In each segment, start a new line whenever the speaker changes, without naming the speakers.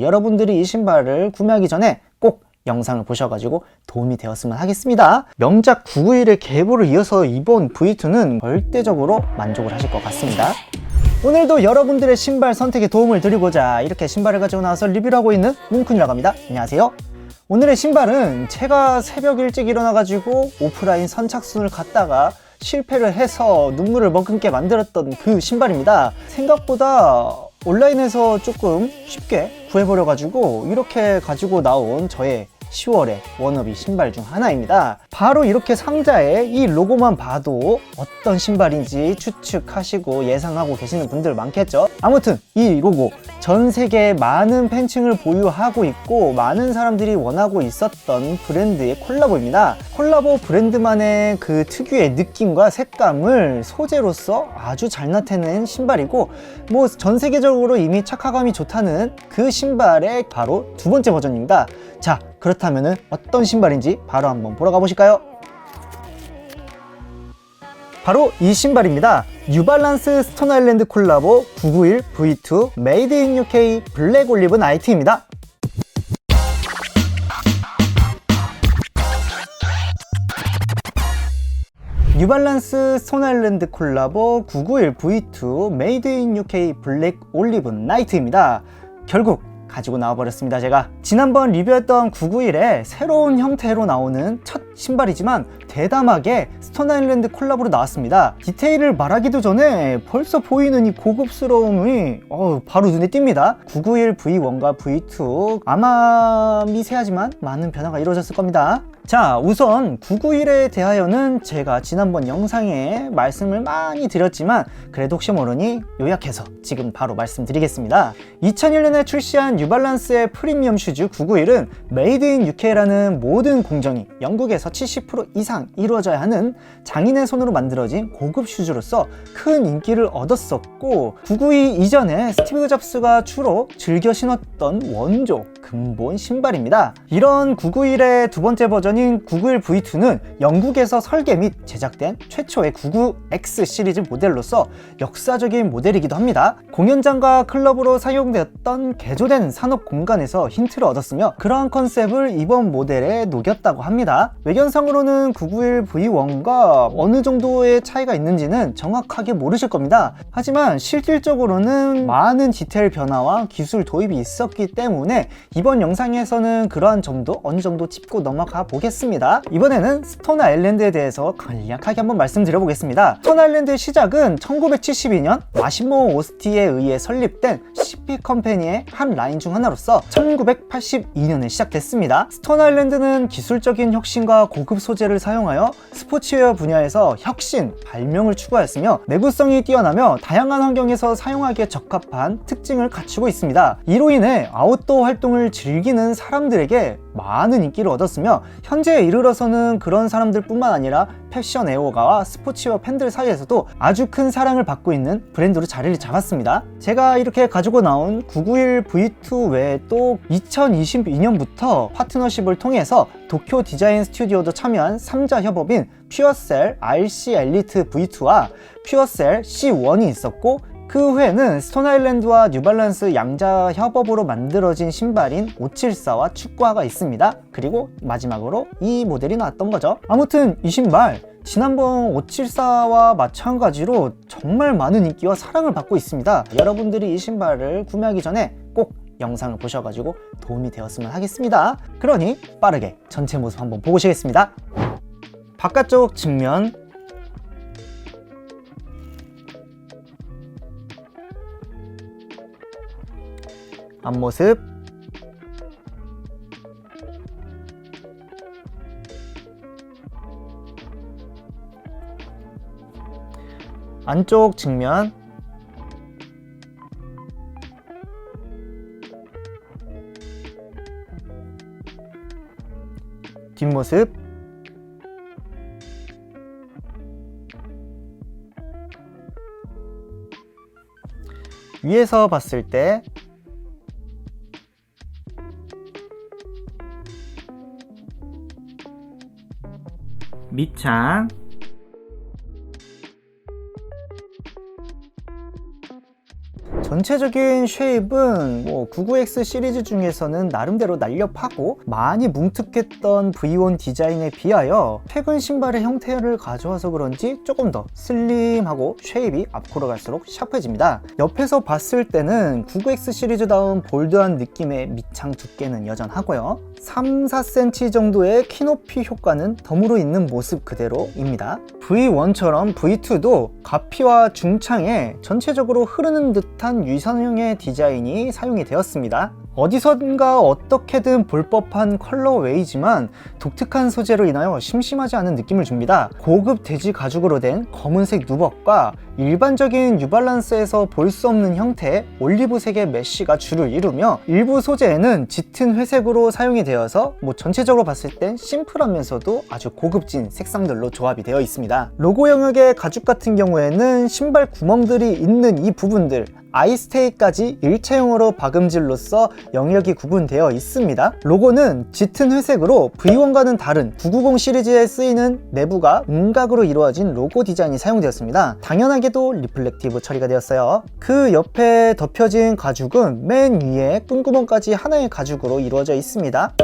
여러분들이 이 신발을 구매하기 전에 꼭 영상을 보셔가지고 도움이 되었으면 하겠습니다. 명작 991의 계보를 이어서 이번 V2는 절대적으로 만족을 하실 것 같습니다. 오늘도 여러분들의 신발 선택에 도움을 드리고자 이렇게 신발을 가지고 나와서 리뷰를 하고 있는 뭉쿤이라고 합니다. 안녕하세요. 오늘의 신발은 제가 새벽 일찍 일어나가지고 오프라인 선착순을 갔다가 실패를 해서 눈물을 머금게 만들었던 그 신발입니다. 생각보다 온라인에서 조금 쉽게 구해버려가지고 이렇게 가지고 나온 저의 10월의 워너비 신발 중 하나입니다. 바로 이렇게 상자에 이 로고만 봐도 어떤 신발인지 추측하시고 예상하고 계시는 분들 많겠죠. 아무튼 이 로고 전 세계에 많은 팬층을 보유하고 있고 많은 사람들이 원하고 있었던 브랜드의 콜라보입니다. 콜라보 브랜드만의 그 특유의 느낌과 색감을 소재로서 아주 잘 나타낸 신발이고 뭐 전 세계적으로 이미 착화감이 좋다는 그 신발의 바로 두 번째 버전입니다. 자, 그렇다면 어떤 신발인지 바로 한번 보러 가보실까요? 바로 이 신발입니다. 뉴발란스 스톤 아일랜드 콜라보 991 V2 메이드 인 UK 블랙 올리브 나이트입니다. 뉴발란스 스톤 아일랜드 콜라보 991 V2 메이드 인 UK 블랙 올리브 나이트입니다. 결국 가지고 나와버렸습니다. 제가 지난번 리뷰했던 991의 새로운 형태로 나오는 첫 신발이지만 대담하게 스톤 아일랜드 콜라보로 나왔습니다. 디테일을 말하기도 전에 벌써 보이는 이 고급스러움이 바로 눈에 띕니다. 991 V1과 V2 아마 미세하지만 많은 변화가 이루어졌을 겁니다. 자, 우선 991에 대하여는 제가 지난번 영상에 말씀을 많이 드렸지만 그래도 혹시 모르니 요약해서 지금 바로 말씀드리겠습니다. 2001년에 출시한 뉴발란스의 프리미엄 슈즈 991은 메이드 인 UK라는 모든 공정이 영국에서 70% 이상 이루어져야 하는 장인의 손으로 만들어진 고급 슈즈로서 큰 인기를 얻었었고 992 이전에 스티브 잡스가 주로 즐겨 신었던 원조 근본 신발입니다. 이런 991의 두 번째 버전인 991 V2는 영국에서 설계 및 제작된 최초의 99X 시리즈 모델로서 역사적인 모델이기도 합니다. 공연장과 클럽으로 사용되었던 개조된 산업 공간에서 힌트를 얻었으며 그러한 컨셉을 이번 모델에 녹였다고 합니다. 외견상으로는 991 V1과 어느 정도의 차이가 있는지는 정확하게 모르실 겁니다. 하지만 실질적으로는 많은 디테일 변화와 기술 도입이 있었기 때문에 이번 영상에서는 그러한 점도 어느 정도 짚고 넘어가 보겠습니다. 이번에는 스톤 아일랜드에 대해서 간략하게 한번 말씀드려 보겠습니다. 스톤 아일랜드의 시작은 1972년 마시모 오스티에 의해 설립된 CP 컴퍼니의 한 라인 중 하나로서 1982년에 시작됐습니다. 스톤 아일랜드는 기술적인 혁신과 고급 소재를 사용하여 스포츠웨어 분야에서 혁신, 발명을 추구하였으며 내구성이 뛰어나며 다양한 환경에서 사용하기에 적합한 특징을 갖추고 있습니다. 이로 인해 아웃도어 활동을 즐기는 사람들에게 많은 인기를 얻었으며 현재에 이르러서는 그런 사람들 뿐만 아니라 패션 애호가와 스포츠웨어 팬들 사이에서도 아주 큰 사랑을 받고 있는 브랜드로 자리를 잡았습니다. 제가 이렇게 가지고 나온 991 V2 외에 또 2022년부터 파트너십을 통해서 도쿄 디자인 스튜디오도 참여한 3자 협업인 퓨어셀 RC 엘리트 V2와 퓨어셀 C1이 있었고 그 후에는 스톤 아일랜드와 뉴발란스 양자 협업으로 만들어진 신발인 574와 축구화가 있습니다. 그리고 마지막으로 이 모델이 나왔던 거죠. 아무튼 이 신발 지난번 574와 마찬가지로 정말 많은 인기와 사랑을 받고 있습니다. 여러분들이 이 신발을 구매하기 전에 꼭 영상을 보셔가지고 도움이 되었으면 하겠습니다. 그러니 빠르게 전체 모습 한번 보고 오시겠습니다. 바깥쪽 측면, 앞모습, 안쪽 측면, 뒷모습, 위에서 봤을 때 밑창, 전체적인 쉐입은 99X 시리즈 중에서는 나름대로 날렵하고 많이 뭉툭했던 V1 디자인에 비하여 최근 신발의 형태를 가져와서 그런지 조금 더 슬림하고 쉐입이 앞으로 갈수록 샤프해집니다. 옆에서 봤을 때는 99X 시리즈다운 볼드한 느낌의 밑창 두께는 여전하고요. 3, 4cm 정도의 키높이 효과는 덤으로 있는 모습 그대로입니다. V1처럼 V2도 가피와 중창에 전체적으로 흐르는 듯한 유선형의 디자인이 사용이 되었습니다. 어디선가 어떻게든 볼 법한 컬러웨이지만 독특한 소재로 인하여 심심하지 않은 느낌을 줍니다. 고급 돼지 가죽으로 된 검은색 누벅과 일반적인 뉴발란스에서 볼 수 없는 형태의 올리브색의 메쉬가 주를 이루며 일부 소재에는 짙은 회색으로 사용이 되어서 전체적으로 봤을 땐 심플하면서도 아주 고급진 색상들로 조합이 되어 있습니다. 로고 영역의 가죽 같은 경우에는 신발 구멍들이 있는 이 부분들 아이스테이까지 일체형으로 박음질로써 영역이 구분되어 있습니다. 로고는 짙은 회색으로 V1과는 다른 990 시리즈에 쓰이는 내부가 음각으로 이루어진 로고 디자인이 사용되었습니다. 당연하게도 리플렉티브 처리가 되었어요. 그 옆에 덮여진 가죽은 맨 위에 끈구멍까지 하나의 가죽으로 이루어져 있습니다.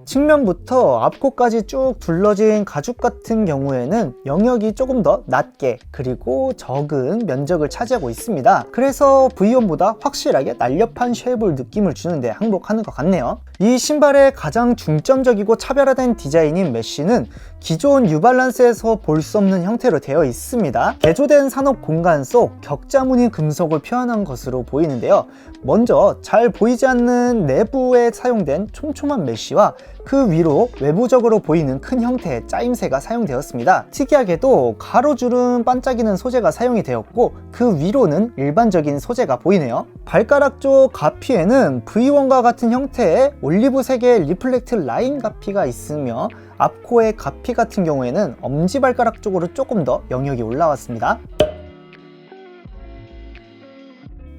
측면부터 앞코까지 쭉 둘러진 가죽 같은 경우에는 영역이 조금 더 낮게 그리고 적은 면적을 차지하고 있습니다. 그래서 V1보다 확실하게 날렵한 쉐입을 느낌을 주는데 항복하는 것 같네요. 이 신발의 가장 중점적이고 차별화된 디자인인 메쉬는 기존 뉴발란스에서 볼 수 없는 형태로 되어 있습니다. 개조된 산업 공간 속 격자 무늬 금속을 표현한 것으로 보이는데요. 먼저 잘 보이지 않는 내부에 사용된 촘촘한 메쉬와 그 위로 외부적으로 보이는 큰 형태의 짜임새가 사용되었습니다. 특이하게도 가로주름 반짝이는 소재가 사용이 되었고 그 위로는 일반적인 소재가 보이네요. 발가락 쪽 가피에는 V1과 같은 형태의 올리브색의 리플렉트 라인 가피가 있으며 앞코의 가피 같은 경우에는 엄지발가락 쪽으로 조금 더 영역이 올라왔습니다.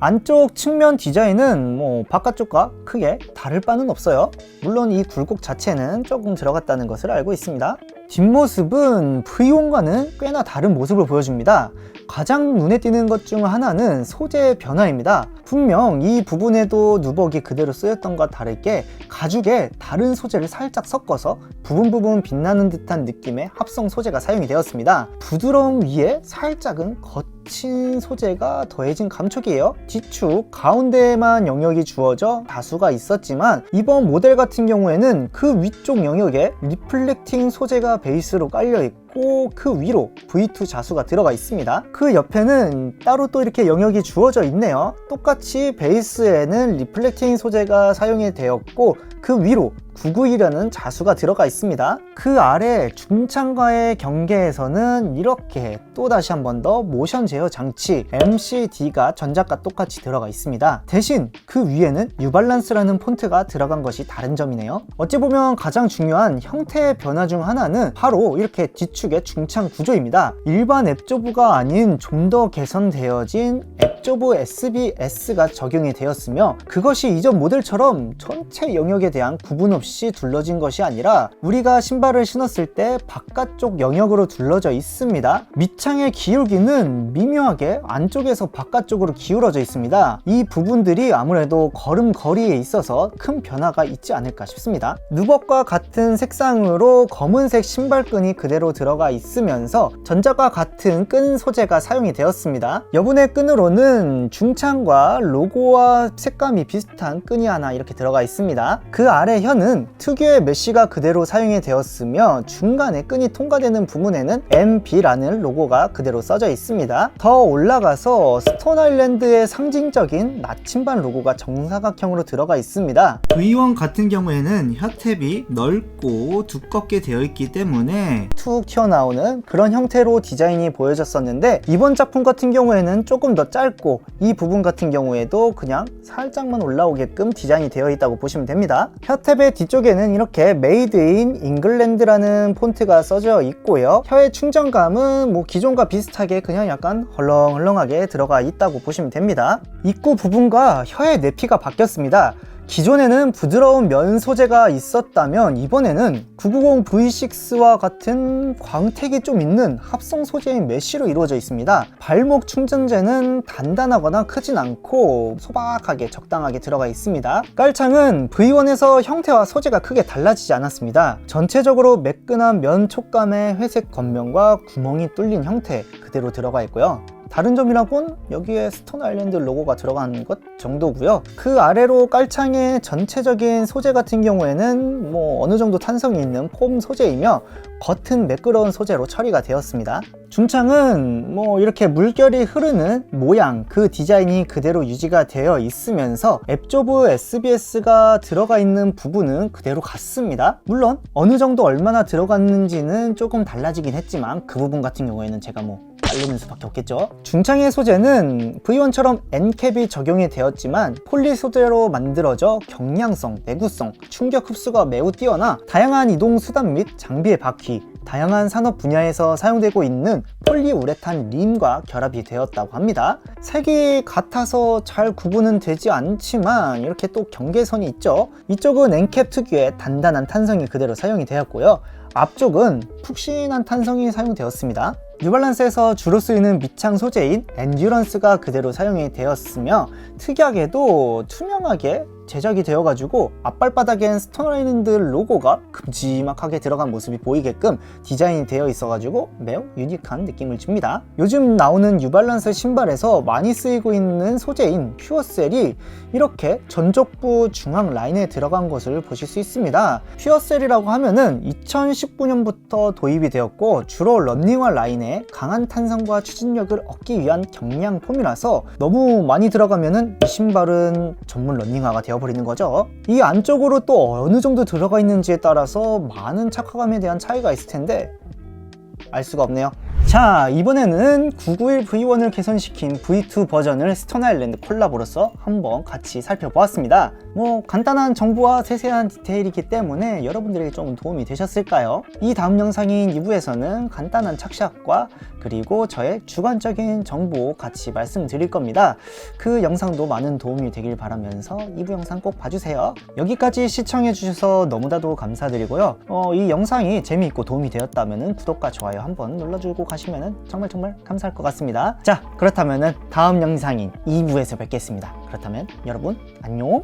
안쪽 측면 디자인은 바깥쪽과 크게 다를 바는 없어요. 물론 이 굴곡 자체는 조금 들어갔다는 것을 알고 있습니다. 뒷모습은 V1과는 꽤나 다른 모습을 보여줍니다. 가장 눈에 띄는 것 중 하나는 소재의 변화입니다. 분명 이 부분에도 누벅이 그대로 쓰였던 것과 다르게 가죽에 다른 소재를 살짝 섞어서 부분 빛나는 듯한 느낌의 합성 소재가 사용이 되었습니다. 부드러움 위에 살짝은 거친 소재가 더해진 감촉이에요. 뒤축 가운데에만 영역이 주어져 다수가 있었지만 이번 모델 같은 경우에는 그 위쪽 영역에 리플렉팅 소재가 베이스로 깔려있고 그 위로 V2 자수가 들어가 있습니다. 그 옆에는 따로 또 이렇게 영역이 주어져 있네요. 똑같이 베이스에는 리플렉팅 소재가 사용이 되었고 그 위로 991이라는 자수가 들어가 있습니다. 그 아래 중창과의 경계에서는 이렇게 또다시 한 번 더 모션 제어 장치 MCD가 전작과 똑같이 들어가 있습니다. 대신 그 위에는 뉴발란스라는 폰트가 들어간 것이 다른 점이네요. 어찌 보면 가장 중요한 형태의 변화 중 하나는 바로 이렇게 뒤축의 중창 구조입니다. 일반 앱조브가 아닌 좀 더 개선되어진 앱조브 SBS가 적용이 되었으며 그것이 이전 모델처럼 전체 영역에 대한 구분 없이 둘러진 것이 아니라 우리가 신발을 신었을 때 바깥쪽 영역으로 둘러져 있습니다. 밑창의 기울기는 미묘하게 안쪽에서 바깥쪽으로 기울어져 있습니다. 이 부분들이 아무래도 걸음걸이에 있어서 큰 변화가 있지 않을까 싶습니다. 누벅과 같은 색상으로 검은색 신발끈이 그대로 들어가 있으면서 전작과 같은 끈 소재가 사용이 되었습니다. 여분의 끈으로는 중창과 로고와 색감이 비슷한 끈이 하나 이렇게 들어가 있습니다. 그 아래 혀는 특유의 메쉬가 그대로 사용이 되었으며 중간에 끈이 통과되는 부분에는 MB라는 로고가 그대로 써져 있습니다. 더 올라가서 스톤 아일랜드의 상징적인 나침반 로고가 정사각형으로 들어가 있습니다. V1 같은 경우에는 혀탭이 넓고 두껍게 되어 있기 때문에 툭 튀어나오는 그런 형태로 디자인이 보여졌었는데 이번 작품 같은 경우에는 조금 더 짧고 이 부분 같은 경우에도 그냥 살짝만 올라오게끔 디자인이 되어 있다고 보시면 됩니다. 혀탭의 뒤쪽에는 이렇게 메이드 인 잉글랜드라는 폰트가 써져 있고요. 혀의 충전감은 기존과 비슷하게 그냥 약간 헐렁헐렁하게 들어가 있다고 보시면 됩니다. 입구 부분과 혀의 내피가 바뀌었습니다. 기존에는 부드러운 면 소재가 있었다면 이번에는 990V6와 같은 광택이 좀 있는 합성 소재인 메쉬로 이루어져 있습니다. 발목 충전재는 단단하거나 크진 않고 소박하게 적당하게 들어가 있습니다. 깔창은 V1에서 형태와 소재가 크게 달라지지 않았습니다. 전체적으로 매끈한 면 촉감의 회색 겉면과 구멍이 뚫린 형태 그대로 들어가 있고요. 다른 점이라곤 여기에 스톤 아일랜드 로고가 들어간 것 정도고요. 그 아래로 깔창의 전체적인 소재 같은 경우에는 어느 정도 탄성이 있는 폼 소재이며 겉은 매끄러운 소재로 처리가 되었습니다. 중창은 이렇게 물결이 흐르는 모양, 그 디자인이 그대로 유지가 되어 있으면서 앱조브 SBS가 들어가 있는 부분은 그대로 같습니다. 물론 어느 정도 얼마나 들어갔는지는 조금 달라지긴 했지만 그 부분 같은 경우에는 제가 자르는 수밖에 없겠죠. 중창의 소재는 V1처럼 N캡이 적용이 되었지만 폴리 소재로 만들어져 경량성, 내구성, 충격 흡수가 매우 뛰어나 다양한 이동 수단 및 장비의 바퀴, 다양한 산업 분야에서 사용되고 있는 폴리우레탄 림과 결합이 되었다고 합니다. 색이 같아서 잘 구분은 되지 않지만 이렇게 또 경계선이 있죠. 이쪽은 N캡 특유의 단단한 탄성이 그대로 사용이 되었고요. 앞쪽은 푹신한 탄성이 사용되었습니다. 뉴발란스에서 주로 쓰이는 밑창 소재인 엔듀런스가 그대로 사용이 되었으며 특이하게도 투명하게 제작이 되어가지고 앞발바닥엔 스톤 아일랜드 로고가 큼지막하게 들어간 모습이 보이게끔 디자인이 되어 있어가지고 매우 유니크한 느낌을 줍니다. 요즘 나오는 뉴발란스 신발에서 많이 쓰이고 있는 소재인 퓨어셀이 이렇게 전족부 중앙 라인에 들어간 것을 보실 수 있습니다. 퓨어셀이라고 하면은 2019년부터 도입이 되었고 주로 런닝화 라인에 강한 탄성과 추진력을 얻기 위한 경량 폼이라서 너무 많이 들어가면은 이 신발은 전문 런닝화가 되어버리는 거죠. 이 안쪽으로 또 어느 정도 들어가 있는지에 따라서 많은 착화감에 대한 차이가 있을 텐데 알 수가 없네요. 자, 이번에는 991V1을 개선시킨 V2 버전을 스톤 아일랜드 콜라보로서 한번 같이 살펴보았습니다. 간단한 정보와 세세한 디테일이기 때문에 여러분들에게 좀 도움이 되셨을까요? 이 다음 영상인 2부에서는 간단한 착샷과 그리고 저의 주관적인 정보 같이 말씀드릴 겁니다. 그 영상도 많은 도움이 되길 바라면서 2부 영상 꼭 봐주세요. 여기까지 시청해주셔서 너무나도 감사드리고요. 이 영상이 재미있고 도움이 되었다면 구독과 좋아요 한번 눌러주고 가시면 정말 감사할 것 같습니다. 자, 그렇다면 다음 영상인 2부에서 뵙겠습니다. 그렇다면 여러분 안녕.